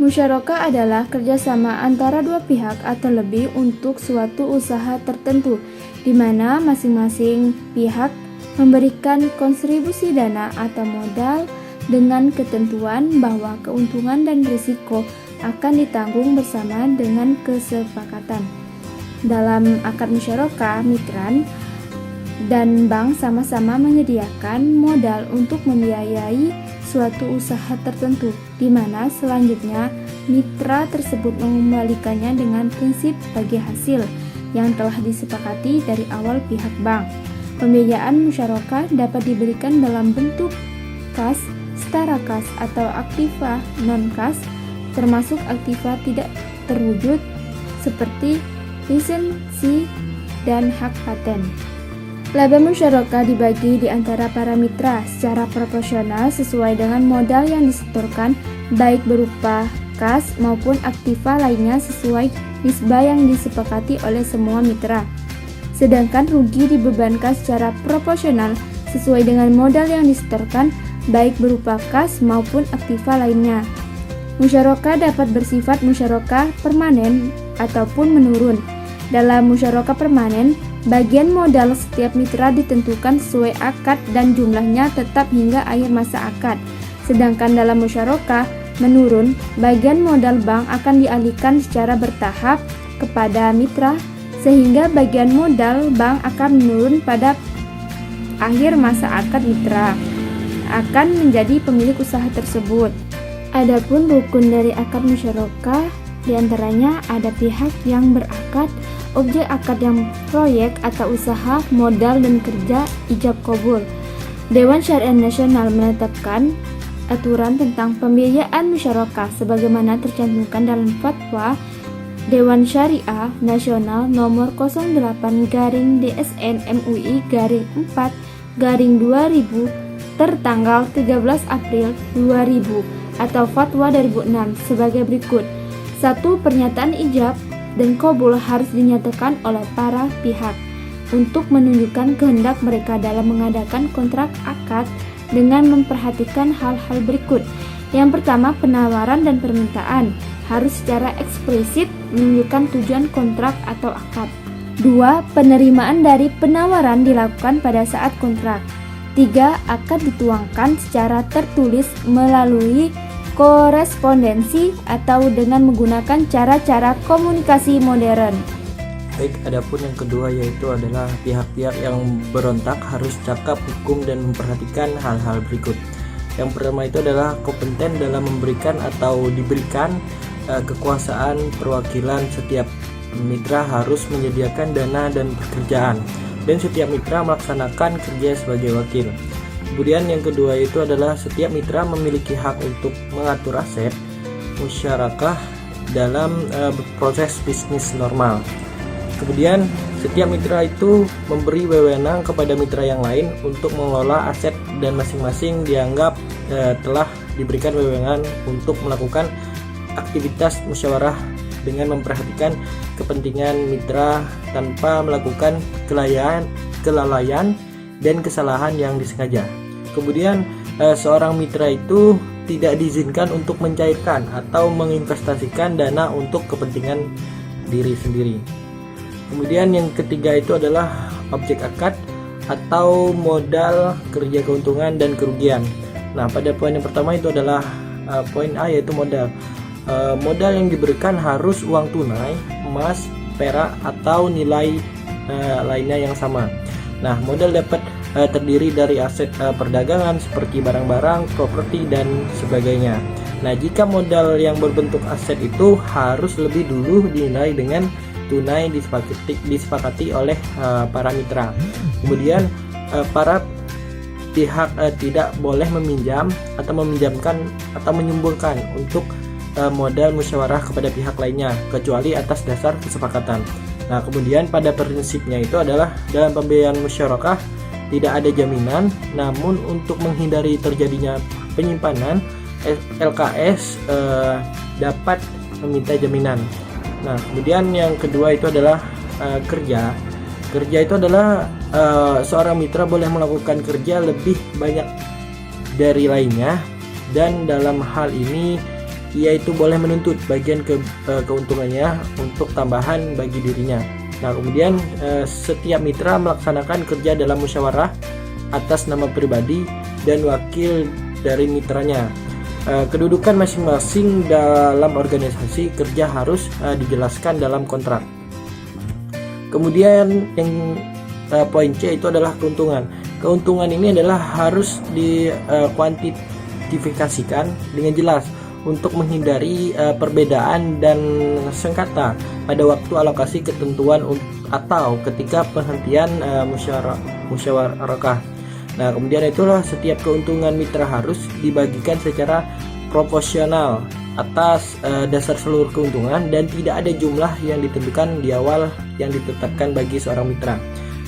Musyarakah adalah kerjasama antara dua pihak atau lebih untuk suatu usaha tertentu, di mana masing-masing pihak memberikan kontribusi dana atau modal dengan ketentuan bahwa keuntungan dan risiko akan ditanggung bersama dengan kesepakatan. Dalam akad musyarakah, mitra dan bank sama-sama menyediakan modal untuk membiayai suatu usaha tertentu, di mana selanjutnya mitra tersebut mengembalikannya dengan prinsip bagi hasil yang telah disepakati dari awal pihak bank. Pembiayaan musyarakah dapat diberikan dalam bentuk kas, setara kas, atau aktiva non-kas, termasuk aktiva tidak terwujud seperti lisensi dan hak paten. Laba musyarakah dibagi di antara para mitra secara proporsional sesuai dengan modal yang disetorkan, baik berupa kas maupun aktiva lainnya sesuai nisbah yang disepakati oleh semua mitra. Sedangkan rugi dibebankan secara proporsional sesuai dengan modal yang disetorkan, baik berupa kas maupun aktiva lainnya. Musyarakah dapat bersifat musyarakah permanen ataupun menurun. Dalam musyarakah permanen, bagian modal setiap mitra ditentukan sesuai akad dan jumlahnya tetap hingga akhir masa akad. Sedangkan dalam musyarakah menurun, bagian modal bank akan dialihkan secara bertahap kepada mitra, sehingga bagian modal bank akan menurun pada akhir masa akad. Mitra akan menjadi pemilik usaha tersebut. Adapun rukun dari akad musyarakah, diantaranya ada pihak yang berakad, objek akad yang proyek atau usaha, modal dan kerja, ijab kabul. Dewan Syariah Nasional menetapkan aturan tentang pembiayaan musyarakah sebagaimana tercantumkan dalam Fatwa Dewan Syariah Nasional nomor 08/DSN MUI /4/2000 tertanggal 13 April 2000 atau Fatwa 2006 sebagai berikut. 1. Pernyataan ijab dan kabul harus dinyatakan oleh para pihak untuk menunjukkan kehendak mereka dalam mengadakan kontrak akad dengan memperhatikan hal-hal berikut. Yang pertama, penawaran dan permintaan harus secara eksplisit menunjukkan tujuan kontrak atau akad. 2. Penerimaan dari penawaran dilakukan pada saat kontrak. 3. Akad dituangkan secara tertulis melalui korespondensi atau dengan menggunakan cara-cara komunikasi modern. Baik, adapun yang kedua yaitu adalah pihak-pihak yang berontak harus cakap hukum dan memperhatikan hal-hal berikut. Yang pertama itu adalah kompeten dalam memberikan atau diberikan kekuasaan perwakilan. Setiap mitra harus menyediakan dana dan pekerjaan, dan setiap mitra melaksanakan kerja sebagai wakil. Kemudian yang kedua itu adalah setiap mitra memiliki hak untuk mengatur aset musyarakah dalam proses bisnis normal. Kemudian setiap mitra itu memberi wewenang kepada mitra yang lain untuk mengelola aset, dan masing-masing dianggap telah diberikan wewenang untuk melakukan aktivitas musyawarah dengan memperhatikan kepentingan mitra tanpa melakukan kelalaian dan kesalahan yang disengaja. Kemudian seorang mitra itu tidak diizinkan untuk mencairkan atau menginvestasikan dana untuk kepentingan diri sendiri. Kemudian yang ketiga itu adalah objek akad atau modal kerja keuntungan dan kerugian. Nah, pada poin yang pertama itu adalah poin A, yaitu modal. Modal yang diberikan harus uang tunai, emas, perak, atau nilai lainnya yang sama. Nah, modal dapat terdiri dari aset perdagangan seperti barang-barang, properti, dan sebagainya. Nah, jika modal yang berbentuk aset itu harus lebih dulu dinilai dengan tunai disepakati oleh para mitra. Kemudian para pihak tidak boleh meminjam atau meminjamkan atau menyumbangkan untuk modal musyawarah kepada pihak lainnya kecuali atas dasar kesepakatan. Nah, kemudian pada prinsipnya itu adalah dalam pembiayaan musyarakah tidak ada jaminan, namun untuk menghindari terjadinya penyimpanan, LKS dapat meminta jaminan. Nah, kemudian yang kedua itu adalah kerja. Kerja itu adalah seorang mitra boleh melakukan kerja lebih banyak dari lainnya, dan dalam hal ini ia itu boleh menuntut bagian keuntungannya untuk tambahan bagi dirinya. Nah, kemudian setiap mitra melaksanakan kerja dalam musyawarah atas nama pribadi dan wakil dari mitranya. Kedudukan masing-masing dalam organisasi kerja harus dijelaskan dalam kontrak. Kemudian yang poin C itu adalah keuntungan. Keuntungan ini adalah harus dikuantifikasikan dengan jelas untuk menghindari perbedaan dan sengketa pada waktu alokasi ketentuan atau ketika penghentian musyawarah. Nah, kemudian itulah setiap keuntungan mitra harus dibagikan secara proporsional atas dasar seluruh keuntungan dan tidak ada jumlah yang ditentukan di awal yang ditetapkan bagi seorang mitra.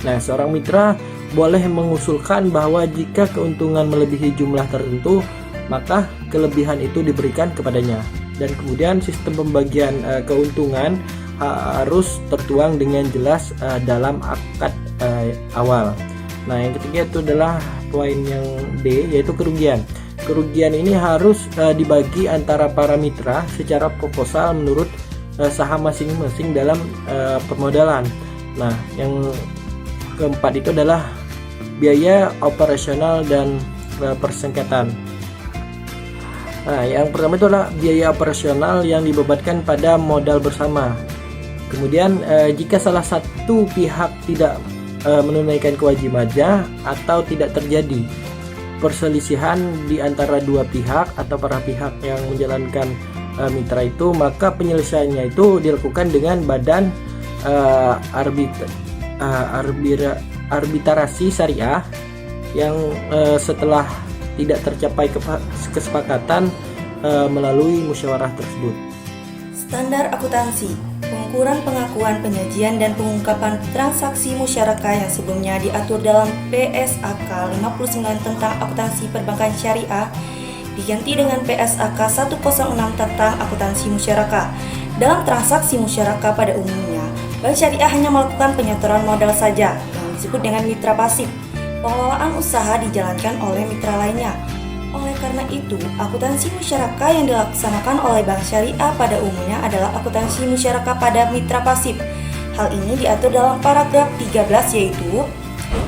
Nah, seorang mitra boleh mengusulkan bahwa jika keuntungan melebihi jumlah tertentu, maka kelebihan itu diberikan kepadanya. Dan kemudian sistem pembagian keuntungan harus tertuang dengan jelas dalam akad awal. Nah, yang ketiga itu adalah poin yang D, yaitu kerugian. Kerugian ini harus dibagi antara para mitra secara proporsional menurut saham masing-masing dalam permodalan. Nah, yang keempat itu adalah biaya operasional dan persengketaan. Nah, yang pertama itu adalah biaya operasional yang dibebankan pada modal bersama. Kemudian jika salah satu pihak tidak menunaikan kewajibannya atau tidak terjadi perselisihan di antara dua pihak atau para pihak yang menjalankan mitra itu, maka penyelesaiannya itu dilakukan dengan badan arbitrasi syariah yang setelah tidak tercapai kesepakatan melalui musyawarah tersebut. Standar akuntansi, pengukuran, pengakuan, penyajian, dan pengungkapan transaksi musyarakah yang sebelumnya diatur dalam PSAK 59 tentang akuntansi perbankan syariah diganti dengan PSAK 106 tentang akuntansi musyarakah. Dalam transaksi musyarakah pada umumnya, bank syariah hanya melakukan penyetoran modal saja yang disebut dengan mitra pasif. Pengelolaan usaha dijalankan oleh mitra lainnya. Oleh karena itu, akuntansi musyarakah yang dilaksanakan oleh bank syariah pada umumnya adalah akuntansi musyarakah pada mitra pasif. Hal ini diatur dalam paragraf 13, yaitu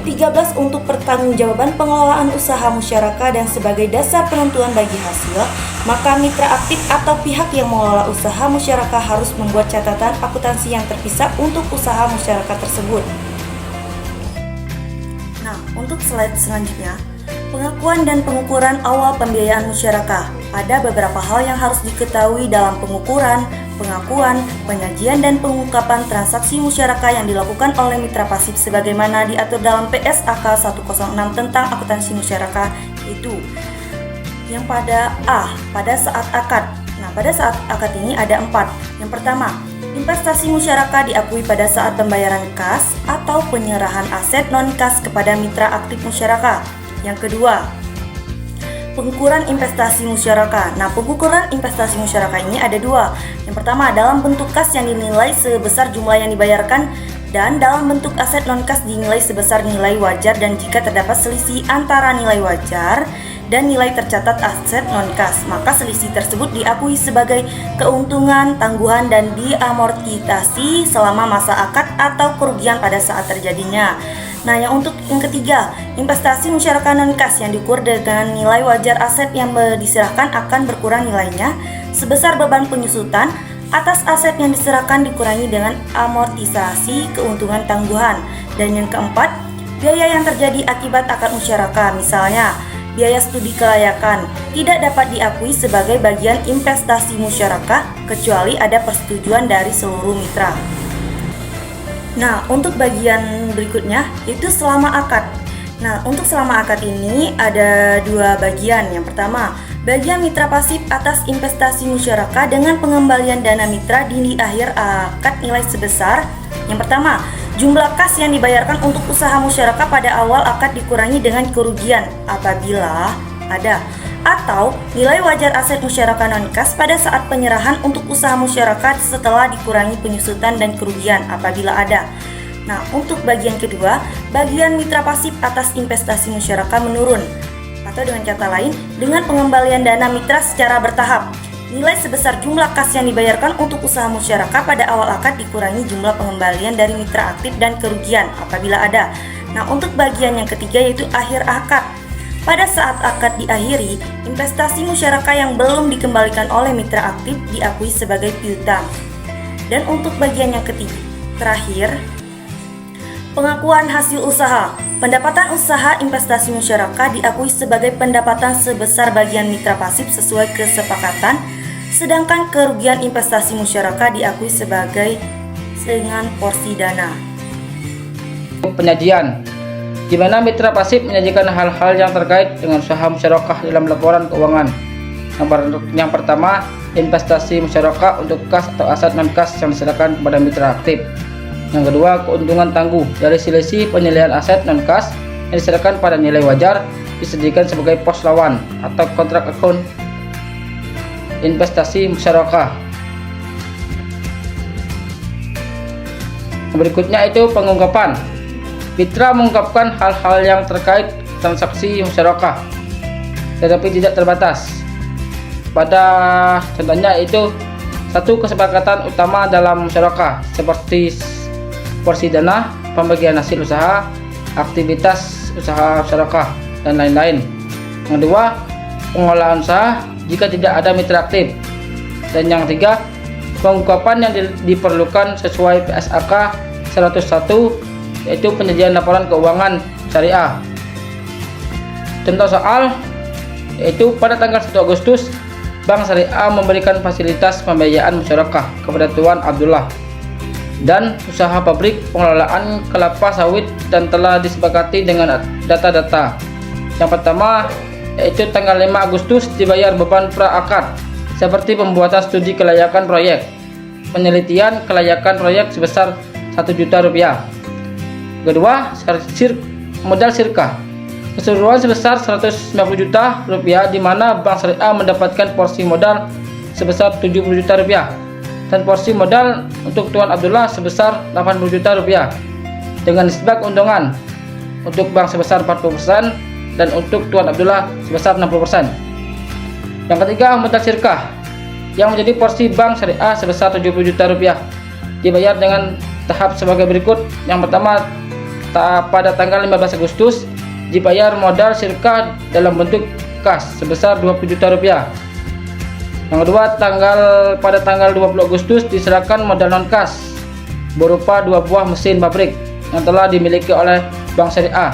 13 untuk pertanggungjawaban pengelolaan usaha musyarakah dan sebagai dasar penentuan bagi hasil, maka mitra aktif atau pihak yang mengelola usaha musyarakah harus membuat catatan akuntansi yang terpisah untuk usaha musyarakah tersebut. Nah, untuk slide selanjutnya, pengakuan dan pengukuran awal pembiayaan musyarakah. Ada beberapa hal yang harus diketahui dalam pengukuran, pengakuan, penyajian, dan pengungkapan transaksi musyarakah yang dilakukan oleh mitra pasif sebagaimana diatur dalam PSAK 106 tentang akuntansi musyarakah, itu yang pada saat akad. Nah, pada saat akad ini ada 4. Yang pertama, investasi musyarakah diakui pada saat pembayaran kas atau penyerahan aset non-kas kepada mitra aktif musyarakah. Yang kedua, pengukuran investasi musyarakah. Nah, pengukuran investasi musyarakah ini ada 2. Yang pertama, dalam bentuk kas yang dinilai sebesar jumlah yang dibayarkan, dan dalam bentuk aset non-kas dinilai sebesar nilai wajar, dan jika terdapat selisih antara nilai wajar dan nilai tercatat aset non-kas, maka selisih tersebut diakui sebagai keuntungan, tangguhan, dan diamortisasi selama masa akad atau kerugian pada saat terjadinya. Nah, yang ketiga, investasi musyarakah non-kas yang diukur dengan nilai wajar aset yang diserahkan akan berkurang nilainya sebesar beban penyusutan atas aset yang diserahkan dikurangi dengan amortisasi keuntungan tangguhan. Dan yang keempat, biaya yang terjadi akibat akad musyarakah, misalnya biaya studi kelayakan, tidak dapat diakui sebagai bagian investasi musyarakah kecuali ada persetujuan dari seluruh mitra. Nah, untuk bagian berikutnya itu selama akad. Nah, untuk selama akad ini ada 2 bagian. Yang pertama, bagian mitra pasif atas investasi musyarakah dengan pengembalian dana mitra di akhir akad nilai sebesar. Yang pertama, jumlah kas yang dibayarkan untuk usaha musyarakah pada awal akad dikurangi dengan kerugian apabila ada, atau nilai wajar aset musyarakah non-kas pada saat penyerahan untuk usaha musyarakah setelah dikurangi penyusutan dan kerugian apabila ada. Nah, untuk bagian kedua, bagian mitra pasif atas investasi musyarakah menurun, atau dengan kata lain, dengan pengembalian dana mitra secara bertahap. Nilai sebesar jumlah kas yang dibayarkan untuk usaha musyarakah pada awal akad dikurangi jumlah pengembalian dari mitra aktif dan kerugian apabila ada. Nah, untuk bagian yang ketiga yaitu akhir akad. Pada saat akad diakhiri, investasi musyarakah yang belum dikembalikan oleh mitra aktif diakui sebagai piutang. Dan untuk bagian yang terakhir, pengakuan hasil usaha. Pendapatan usaha investasi musyarakah diakui sebagai pendapatan sebesar bagian mitra pasif sesuai kesepakatan, sedangkan kerugian investasi musyarakah diakui sebagai dengan porsi dana. Penyajian, di mana mitra pasif menyajikan hal-hal yang terkait dengan usaha musyarakah dalam laporan keuangan. Yang pertama, investasi musyarakah untuk kas atau aset non-kas yang diserahkan kepada mitra aktif. Yang kedua, keuntungan tangguh dari selisih penilaian aset non-kas yang diserahkan pada nilai wajar disediakan sebagai pos lawan atau kontrak akun investasi musyarakah. Berikutnya itu pengungkapan. Mitra mengungkapkan hal-hal yang terkait transaksi musyarakah tetapi tidak terbatas. Pada contohnya itu satu kesepakatan utama dalam musyarakah seperti porsi dana, pembagian hasil usaha, aktivitas usaha musyarakah, dan lain-lain. Yang kedua, pengolahan usaha jika tidak ada mitra aktif. Dan yang ketiga, pengungkapan yang diperlukan sesuai PSAK 101 yaitu penyajian laporan keuangan syariah. Contoh soal yaitu pada tanggal 1 Agustus Bank Syariah memberikan fasilitas pembiayaan musyarakah kepada Tuan Abdullah dan usaha pabrik pengelolaan kelapa sawit dan telah disepakati dengan data-data. Yang pertama yaitu tanggal 5 Agustus dibayar beban pra-akad seperti pembuatan studi kelayakan proyek, penelitian kelayakan proyek sebesar 1 juta rupiah. Kedua, modal sirkah keseluruhan sebesar 150 juta rupiah di mana Bank Syariah mendapatkan porsi modal sebesar 70 juta rupiah dan porsi modal untuk Tuan Abdullah sebesar 80 juta rupiah dengan nisbah keuntungan untuk bank sebesar 40% dan untuk Tuan Abdullah sebesar 60%. Yang ketiga, modal sirkah yang menjadi porsi Bank Syariah sebesar 70 juta rupiah dibayar dengan tahap sebagai berikut. Yang pertama, pada tanggal 15 Agustus dibayar modal sirkah dalam bentuk kas sebesar 20 juta rupiah. Yang kedua, pada tanggal 20 Agustus diserahkan modal non-kas berupa 2 buah mesin pabrik yang telah dimiliki oleh Bank Syariah.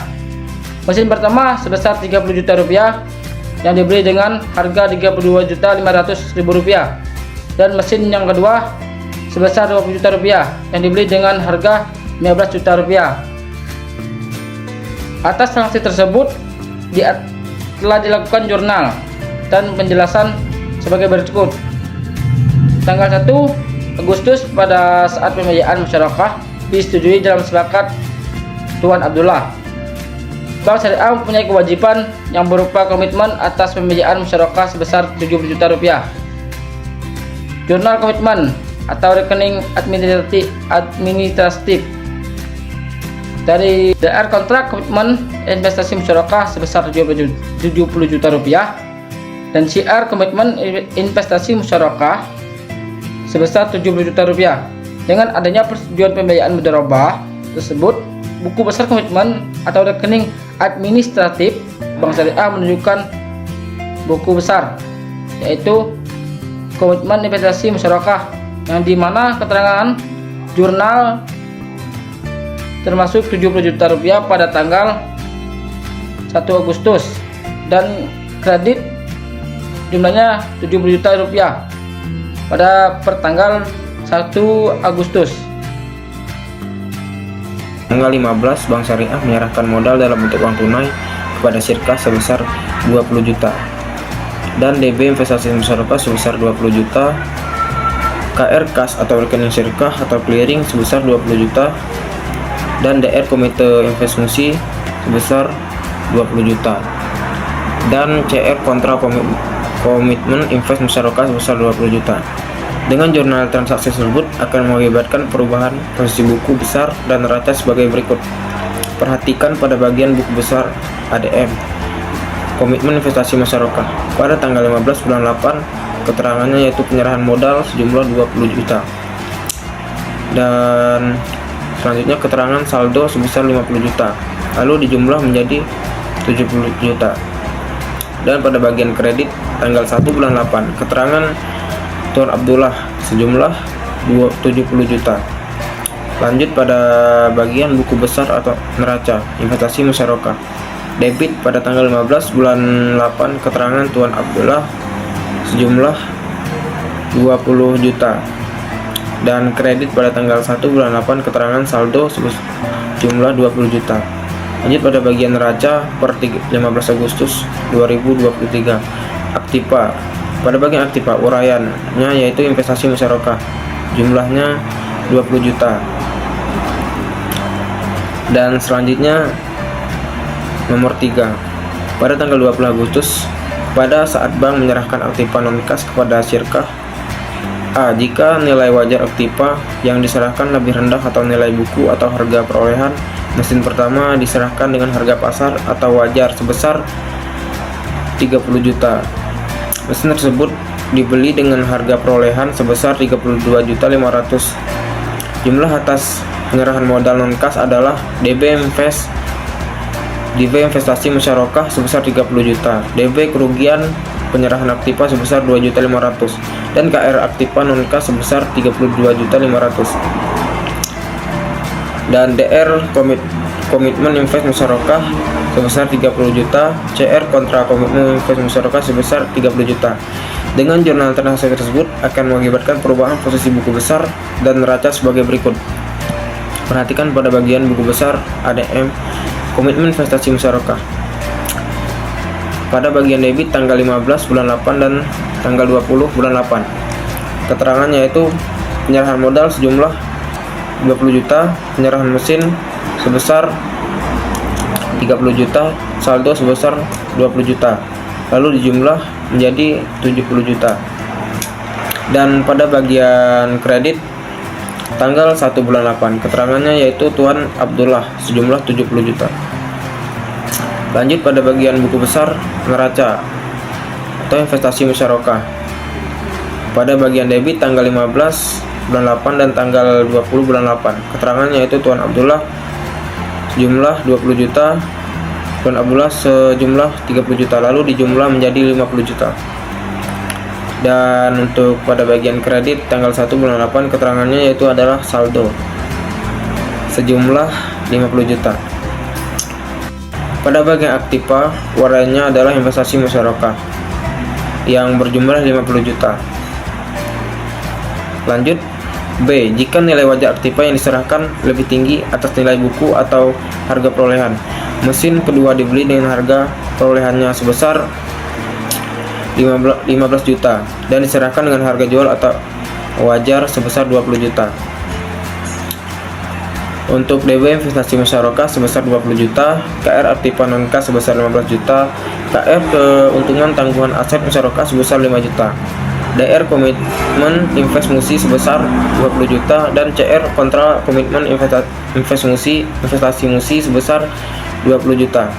Mesin pertama sebesar 30 juta rupiah yang dibeli dengan harga 32.500.000 rupiah dan mesin yang kedua sebesar 20 juta rupiah yang dibeli dengan harga 15 juta rupiah. Atas sanksi tersebut telah dilakukan jurnal dan penjelasan sebagai berikut. Tanggal 1 Agustus pada saat pembiayaan musyarakah disetujui dalam sepakat Tuan Abdullah. Bank Syariah mempunyai kewajiban yang berupa komitmen atas pembiayaan musyarakah sebesar 70 juta rupiah. Jurnal komitmen atau rekening administratif dari DR kontrak komitmen investasi musyarakah sebesar 70 juta rupiah dan CR komitmen investasi musyarakah sebesar 70 juta rupiah. Dengan adanya persetujuan pembiayaan mudharabah tersebut, buku besar komitmen atau rekening administratif Bank Syariah menunjukkan buku besar yaitu komitmen investasi musyarakah yang dimana keterangan jurnal termasuk 70 juta rupiah pada tanggal 1 Agustus dan kredit jumlahnya 70 juta rupiah pada pertanggal 1 Agustus. Tanggal 15 Bank Syariah menyerahkan modal dalam bentuk uang tunai kepada sirkah sebesar 20 juta dan DB investasi musyarakah sebesar 20 juta, KR kas atau rekening sirkah atau clearing sebesar 20 juta dan DR komite investasi sebesar 20 juta dan CR kontra komitmen invest musyarakah sebesar 20 juta. Dengan jurnal transaksi tersebut akan mengakibatkan perubahan posisi buku besar dan neraca sebagai berikut. Perhatikan pada bagian buku besar ADM komitmen investasi musyarakah pada tanggal 15 bulan 8 keterangannya yaitu penyerahan modal sejumlah 20 juta. Dan selanjutnya keterangan saldo sebesar 50 juta, lalu dijumlah menjadi 70 juta. Dan pada bagian kredit tanggal 1 bulan 8, keterangan Tuan Abdullah sejumlah 70 juta. Lanjut pada bagian buku besar atau neraca investasi musyarakah. Debit pada tanggal 15 bulan 8, keterangan Tuan Abdullah sejumlah 20 juta. Dan kredit pada tanggal 1 bulan 8, keterangan saldo sejumlah 20 juta. Lanjut pada bagian neraca per 15 Agustus 2023. Aktiva. Pada bagian aktiva uraiannya yaitu investasi musyarakah, jumlahnya 20 juta. Dan selanjutnya nomor 3. Pada tanggal 20 Agustus, pada saat bank menyerahkan aktiva non-kas kepada syirkah A. Jika nilai wajar aktiva yang diserahkan lebih rendah atau nilai buku atau harga perolehan mesin pertama diserahkan dengan harga pasar atau wajar sebesar 30 juta. Mesin tersebut dibeli dengan harga perolehan sebesar 32.500. Jumlah atas penyerahan modal non-kas adalah DB investasi musyarakah sebesar 30 juta, DB kerugian penyerahan aktiva sebesar 2.500.000 dan KR aktiva non-kas sebesar 32.500.000 dan DR komitmen invest musyarakah sebesar 30 juta, CR kontra komitmen invest musyarakah sebesar 30 juta. Dengan jurnal transaksi tersebut akan mengakibatkan perubahan posisi buku besar dan neraca sebagai berikut. Perhatikan pada bagian buku besar ADM komitmen investasi musyarakah. Pada bagian debit tanggal 15 bulan 8 dan tanggal 20 bulan 8. Keterangannya yaitu penyerahan modal sejumlah 20 juta, penyerahan mesin sebesar 30 juta, saldo sebesar 20 juta. Lalu dijumlah menjadi 70 juta. Dan pada bagian kredit tanggal 1 bulan 8, keterangannya yaitu Tuan Abdullah sejumlah 70 juta. Lanjut pada bagian buku besar neraca atau investasi musyarakah. Pada bagian debit tanggal 15 bulan 8 dan tanggal 20 bulan 8. Keterangannya yaitu Tuan Abdullah sejumlah 20 juta, Tuan Abdullah sejumlah 30 juta, lalu dijumlah menjadi 50 juta. Dan untuk pada bagian kredit tanggal 1 bulan 8, keterangannya yaitu adalah saldo sejumlah 50 juta. Pada bagian aktiva, warnanya adalah investasi musyarakah yang berjumlah 50 juta. Lanjut B. Jika nilai wajar aktiva yang diserahkan lebih tinggi atas nilai buku atau harga perolehan, mesin kedua dibeli dengan harga perolehannya sebesar 15 juta dan diserahkan dengan harga jual atau wajar sebesar 20 juta. Untuk DB investasi musyarakah sebesar 20 juta, KR aktiva non-kas sebesar 15 juta, KR keuntungan tangguhan aset musyarakah sebesar 5 juta, DR komitmen investasi sebesar 20 juta, dan CR kontra komitmen investasi musi sebesar 20 juta.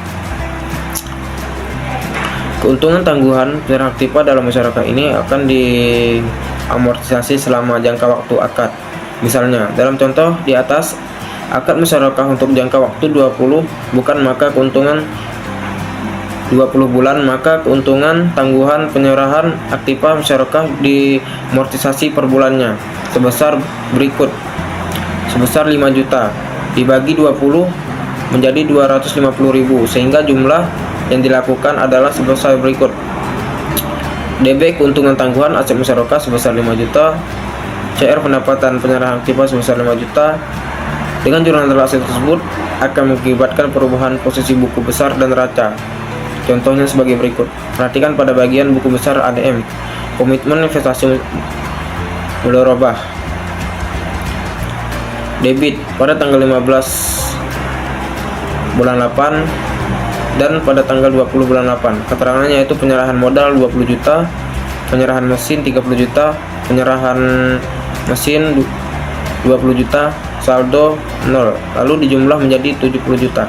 Keuntungan tangguhan penyerahan aktiva dalam musyarakah ini akan diamortisasi selama jangka waktu akad. Misalnya, dalam contoh di atas, akad musyarakah untuk jangka waktu 20 bukan maka keuntungan 20 bulan, maka keuntungan tangguhan penyerahan aktiva musyarakah dimortisasi per bulannya sebesar berikut. Sebesar 5 juta dibagi 20 menjadi 250.000 sehingga jumlah yang dilakukan adalah sebesar berikut. DB keuntungan tangguhan aset musyarakah sebesar 5 juta, CR pendapatan penyerahan aktiva sebesar 5 juta. Dengan jurnal transaksi tersebut akan mengakibatkan perubahan posisi buku besar dan neraca. Contohnya sebagai berikut. Perhatikan pada bagian buku besar ADM komitmen investasi mudharabah. Debit pada tanggal 15 bulan 8 dan pada tanggal 20 bulan 8. Keterangannya yaitu penyerahan modal 20 juta, penyerahan mesin 30 juta, penyerahan mesin 20 juta, saldo 0, lalu dijumlah menjadi 70 juta.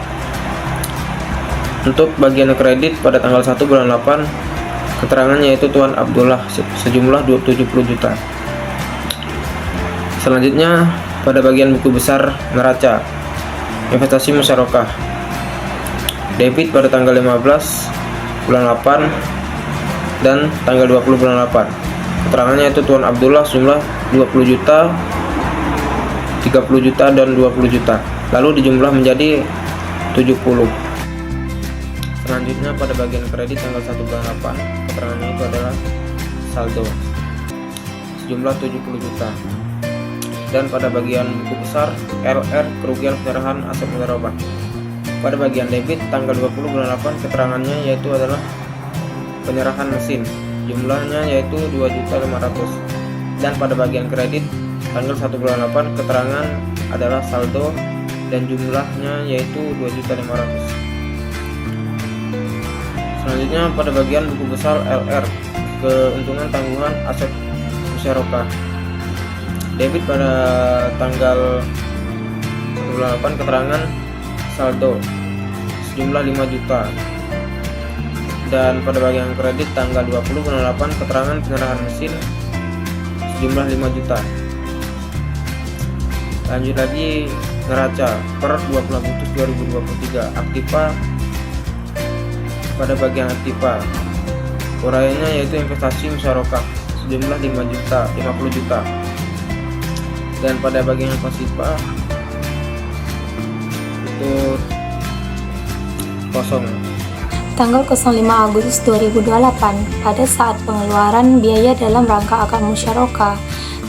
Untuk bagian kredit pada tanggal 1 bulan 8, keterangan yaitu Tuan Abdullah sejumlah 70 juta. Selanjutnya pada bagian buku besar neraca investasi musyarakah, debit pada tanggal 15 bulan 8 dan tanggal 20 bulan 8. Keterangannya itu Tuan Abdullah sejumlah 20 juta, 30 juta dan 20 juta. Lalu dijumlah menjadi 70. Selanjutnya pada bagian kredit tanggal 1 bulan 8, keterangannya itu adalah saldo sejumlah 70 juta. Dan pada bagian buku besar LR kerugian penyerahan aset mudharabah, pada bagian debit tanggal 20 bulan 8 keterangannya yaitu adalah penyerahan mesin, jumlahnya yaitu 2.500.000. Dan pada bagian kredit tanggal 1 bulan 8 keterangan adalah saldo dan jumlahnya yaitu 2.500.000. Selanjutnya pada bagian buku besar LR keuntungan tanggungan aset musyarakah, debit pada tanggal 1 bulan 8 keterangan saldo sejumlah 5 juta. Dan pada bagian kredit tanggal 20 bulan 8 keterangan penyerahan mesin sejumlah 5 juta. Lanjut lagi neraca per 20 Agustus 2023, aktiva. Pada bagian aktiva uraiannya yaitu investasi musyarakah sejumlah 50 juta. Dan pada bagian pasifa itu kosong. Tanggal 05 Agustus 2028, pada saat pengeluaran biaya dalam rangka akad musyarakah,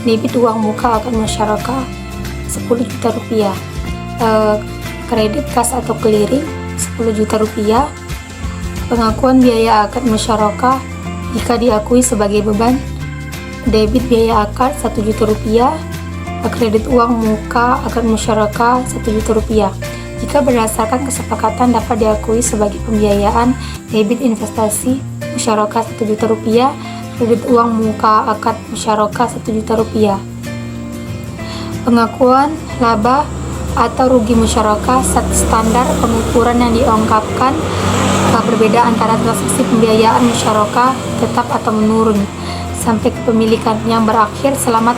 debit uang muka akad musyarakah 10 juta rupiah, kredit kas atau clearing 10 juta rupiah, pengakuan biaya akad musyarakah jika diakui sebagai beban, debit biaya akad 1 juta rupiah, kredit uang muka akad musyarakah 1 juta rupiah. Jika berdasarkan kesepakatan dapat diakui sebagai pembiayaan, debit investasi musyarakah 1 juta rupiah, kredit uang muka akad musyarakah 1 juta rupiah. Pengakuan laba atau rugi musyarakah standar pengukuran yang diungkapkan berbeda antara transaksi pembiayaan musyarakah tetap atau menurun sampai kepemilikan yang berakhir selama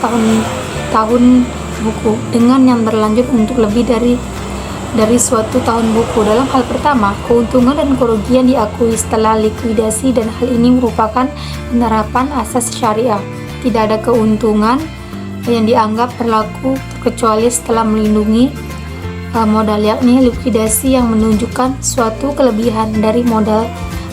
tahun buku dengan yang berlanjut untuk lebih dari suatu tahun buku. Dalam hal pertama, keuntungan dan kerugian diakui setelah likuidasi dan hal ini merupakan penerapan asas syariah. Tidak ada keuntungan yang dianggap berlaku kecuali setelah melindungi modal, yakni likuidasi yang menunjukkan suatu kelebihan dari modal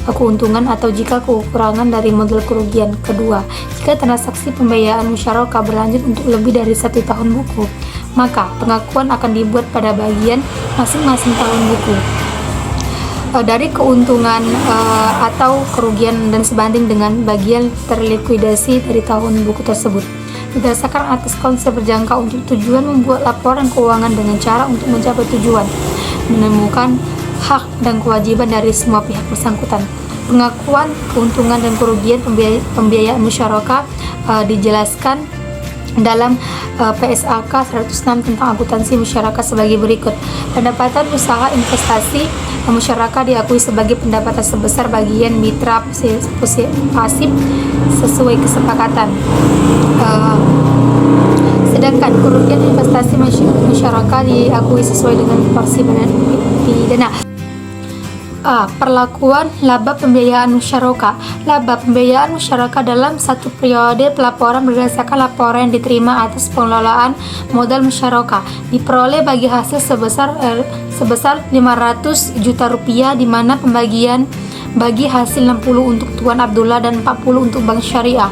keuntungan atau jika kekurangan dari modal kerugian. Kedua, jika transaksi pembiayaan musyarakah berlanjut untuk lebih dari 1 tahun buku, maka pengakuan akan dibuat pada bagian masing-masing tahun buku dari keuntungan atau kerugian dan sebanding dengan bagian terlikuidasi dari tahun buku tersebut. Berdasarkan atas konsep berjangka untuk tujuan membuat laporan keuangan dengan cara untuk mencapai tujuan, menemukan hak dan kewajiban dari semua pihak bersangkutan. Pengakuan keuntungan dan kerugian pembiayaan musyarakah dijelaskan dalam PSAK 106 tentang akuntansi masyarakat sebagai berikut. Pendapatan usaha investasi masyarakat diakui sebagai pendapatan sebesar bagian mitra pasif sesuai kesepakatan. Sedangkan kerugian investasi masyarakat diakui sesuai dengan porsi pidana. Perlakuan laba pembiayaan musyarakah. Laba pembiayaan musyarakah dalam satu periode pelaporan berdasarkan laporan yang diterima atas pengelolaan modal musyarakah diperoleh bagi hasil sebesar 500 juta rupiah, di mana pembagian bagi hasil 60 untuk Tuan Abdullah dan 40 untuk Bank Syariah.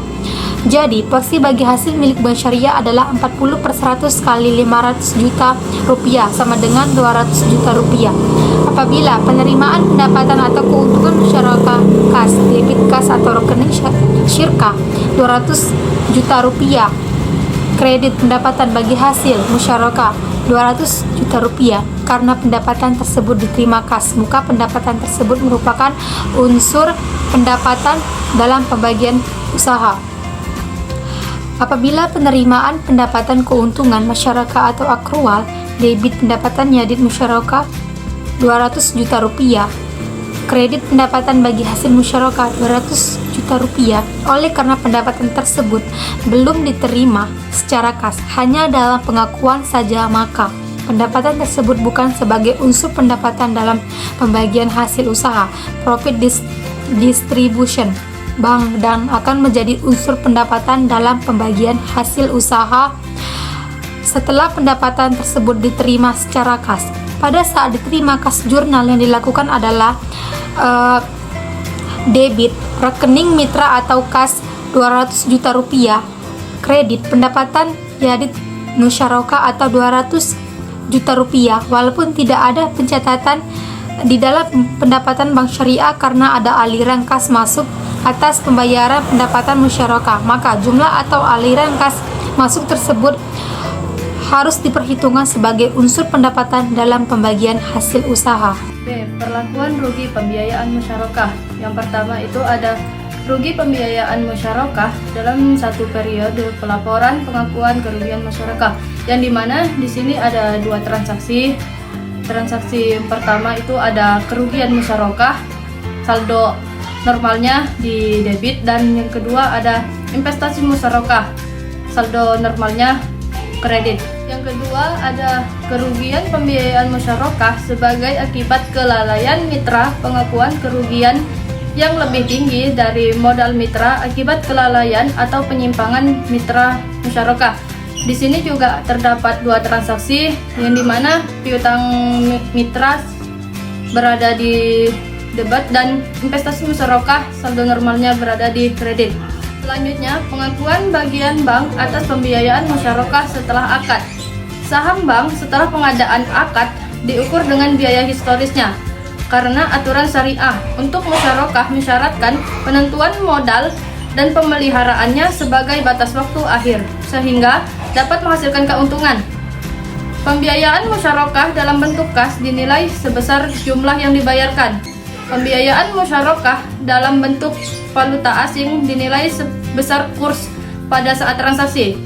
Jadi, porsi bagi hasil milik Bank Syariah adalah 40/100 kali 500 juta rupiah sama dengan 200 juta rupiah. Apabila penerimaan pendapatan atau keuntungan musyarakah kas, debit kas atau rekening syirkah 200 juta rupiah, kredit pendapatan bagi hasil musyarakah 200 juta rupiah. Karena pendapatan tersebut diterima kas, maka pendapatan tersebut merupakan unsur pendapatan dalam pembagian usaha. Apabila penerimaan pendapatan keuntungan masyarakat atau akrual, debit pendapatan yadid musyarakah 200 juta rupiah, kredit pendapatan bagi hasil musyarakah 200 juta rupiah. Oleh karena pendapatan tersebut belum diterima secara kas, hanya dalam pengakuan saja, maka pendapatan tersebut bukan sebagai unsur pendapatan dalam pembagian hasil usaha profit distribution bank dan akan menjadi unsur pendapatan dalam pembagian hasil usaha setelah pendapatan tersebut diterima secara kas. Pada saat diterima kas, jurnal yang dilakukan adalah debit rekening mitra atau kas 200 juta rupiah, kredit pendapatan jadi musyarakah atau 200 juta rupiah, walaupun tidak ada pencatatan di dalam pendapatan bank syariah karena ada aliran kas masuk atas pembayaran pendapatan musyarakah, maka jumlah atau aliran kas masuk tersebut harus diperhitungkan sebagai unsur pendapatan dalam pembagian hasil usaha. B. Perlakuan rugi pembiayaan musyarakah. Yang pertama itu ada rugi pembiayaan musyarakah dalam satu periode pelaporan pengakuan kerugian masyarakat, yang dimana di sini ada dua transaksi. Transaksi yang pertama itu ada kerugian musyarakah, saldo normalnya di debit, dan yang kedua ada investasi musyarakah, saldo normalnya kredit. Yang kedua ada kerugian pembiayaan musyarakah sebagai akibat kelalaian mitra pengakuan kerugian yang lebih tinggi dari modal mitra akibat kelalaian atau penyimpangan mitra musyarakah. Di sini juga terdapat dua transaksi yang dimana piutang mitra berada di debit dan investasi musyarakah saldo normalnya berada di kredit. Selanjutnya, pengakuan bagian bank atas pembiayaan musyarakah setelah akad. Saham bank setelah pengadaan akad diukur dengan biaya historisnya. Karena aturan syariah untuk musyarakah mensyaratkan penentuan modal dan pemeliharaannya sebagai batas waktu akhir, sehingga dapat menghasilkan keuntungan. Pembiayaan musyarakah dalam bentuk kas dinilai sebesar jumlah yang dibayarkan. Pembiayaan musyarakah dalam bentuk valuta asing dinilai sebesar kurs pada saat transaksi.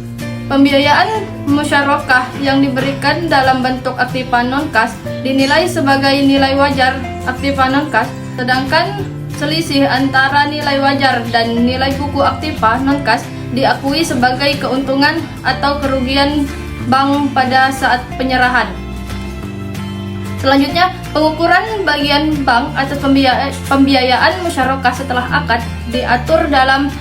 Pembiayaan musyarakah yang diberikan dalam bentuk aktiva non-kas dinilai sebagai nilai wajar aktiva non-kas, sedangkan selisih antara nilai wajar dan nilai buku aktiva non-kas diakui sebagai keuntungan atau kerugian bank pada saat penyerahan. Selanjutnya, pengukuran bagian bank atas pembiayaan musyarakah setelah akad diatur dalam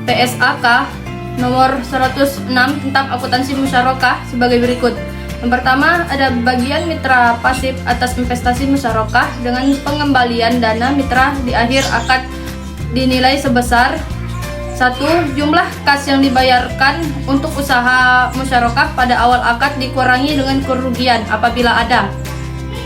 PSAK nomor 106 tentang akuntansi musyarakah sebagai berikut. Yang pertama, ada bagian mitra pasif atas investasi musyarakah dengan pengembalian dana mitra di akhir akad dinilai sebesar 1. Jumlah kas yang dibayarkan untuk usaha musyarakah pada awal akad dikurangi dengan kerugian apabila ada.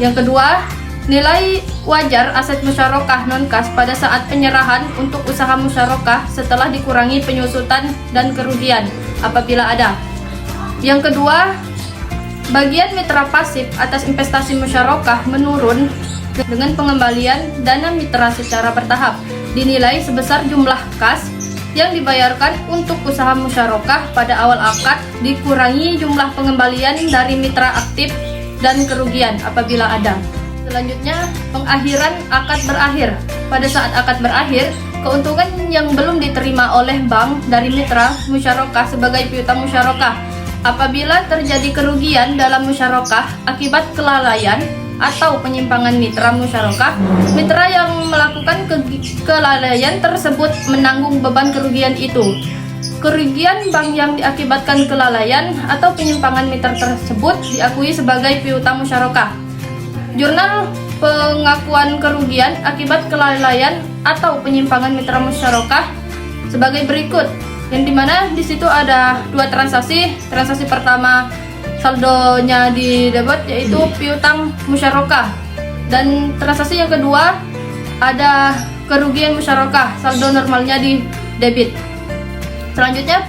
Yang kedua, nilai wajar aset musyarakah non-kas pada saat penyerahan untuk usaha musyarakah setelah dikurangi penyusutan dan kerugian apabila ada. Yang kedua, bagian mitra pasif atas investasi musyarakah menurun dengan pengembalian dana mitra secara bertahap, dinilai sebesar jumlah kas yang dibayarkan untuk usaha musyarakah pada awal akad dikurangi jumlah pengembalian dari mitra aktif dan kerugian apabila ada. Selanjutnya, pengakhiran akad berakhir. Pada saat akad berakhir, keuntungan yang belum diterima oleh bank dari mitra musyarakah sebagai piutang musyarakah. Apabila terjadi kerugian dalam musyarakah akibat kelalaian atau penyimpangan mitra musyarakah, mitra yang melakukan kelalaian tersebut menanggung beban kerugian itu. Kerugian bank yang diakibatkan kelalaian atau penyimpangan mitra tersebut diakui sebagai piutang musyarakah. Jurnal pengakuan kerugian akibat kelalaian atau penyimpangan mitra musyarakah sebagai berikut, yang dimana di situ ada dua transaksi. Transaksi pertama saldonya di debit yaitu piutang musyarakah, dan transaksi yang kedua ada kerugian musyarakah, saldo normalnya di debit. Selanjutnya,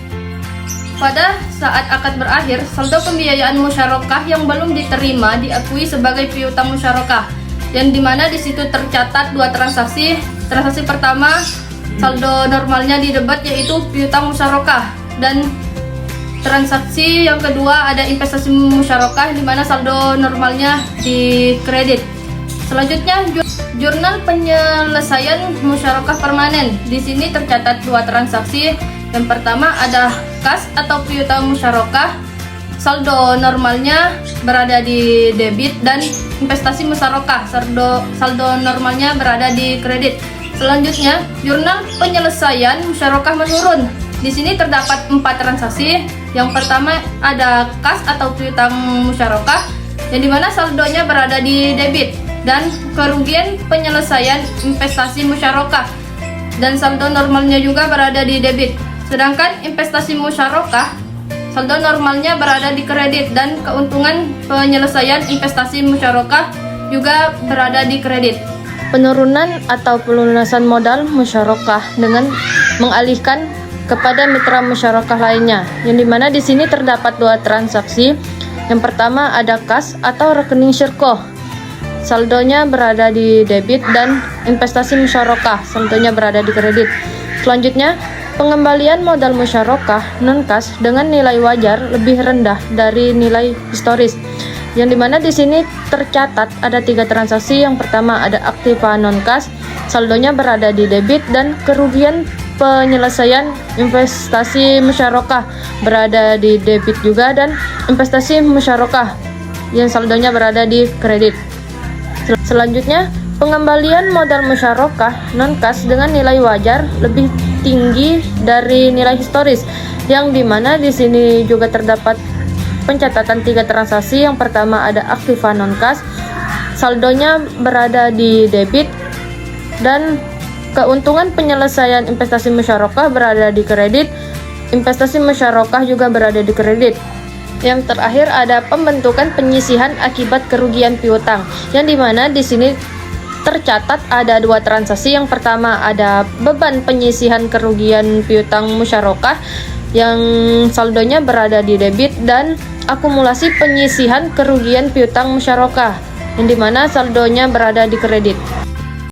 pada saat akad berakhir, saldo pembiayaan musyarakah yang belum diterima diakui sebagai piutang musyarakah, yang dimana di situ tercatat dua transaksi. Transaksi pertama saldo normalnya di debit yaitu piutang musyarakah, dan transaksi yang kedua ada investasi musyarakah di mana saldo normalnya di kredit. Selanjutnya, jurnal penyelesaian musyarakah permanen. Di sini tercatat 2 transaksi. Yang pertama ada kas atau piutang musyarakah. Saldo normalnya berada di debit dan investasi musyarakah. Saldo normalnya berada di kredit. Selanjutnya, jurnal penyelesaian musyarakah menurun. Di sini terdapat 4 transaksi. Yang pertama ada kas atau piutang musyarakah, yang dimana saldonya berada di debit, dan kerugian penyelesaian investasi musyarakah, dan saldo normalnya juga berada di debit. Sedangkan investasi musyarakah, saldo normalnya berada di kredit, dan keuntungan penyelesaian investasi musyarakah juga berada di kredit. Penurunan atau pelunasan modal musyarakah dengan mengalihkan kepada mitra musyarakah lainnya, yang dimana di sini terdapat 2 transaksi. Yang pertama ada kas atau rekening syirkoh, saldonya berada di debit, dan investasi musyarakah, saldonya berada di kredit. Selanjutnya, pengembalian modal musyarakah non kas dengan nilai wajar lebih rendah dari nilai historis, yang dimana di sini tercatat ada 3 transaksi. Yang pertama ada aktiva non kas, saldonya berada di debit, dan kerugian penyelesaian investasi musyarakah berada di debit juga, dan investasi musyarakah yang saldonya berada di kredit. Selanjutnya, pengembalian modal musyarakah non kas dengan nilai wajar lebih tinggi dari nilai historis, yang dimana di sini juga terdapat pencatatan 3 transaksi. Yang pertama ada aktiva non kas, saldonya berada di debit, dan keuntungan penyelesaian investasi musyarakah berada di kredit, investasi musyarakah juga berada di kredit. Yang terakhir ada pembentukan penyisihan akibat kerugian piutang, yang dimana di sini tercatat ada 2 transaksi. Yang pertama ada beban penyisihan kerugian piutang musyarakah, yang saldonya berada di debit, dan akumulasi penyisihan kerugian piutang musyarakah, yang dimana saldonya berada di kredit.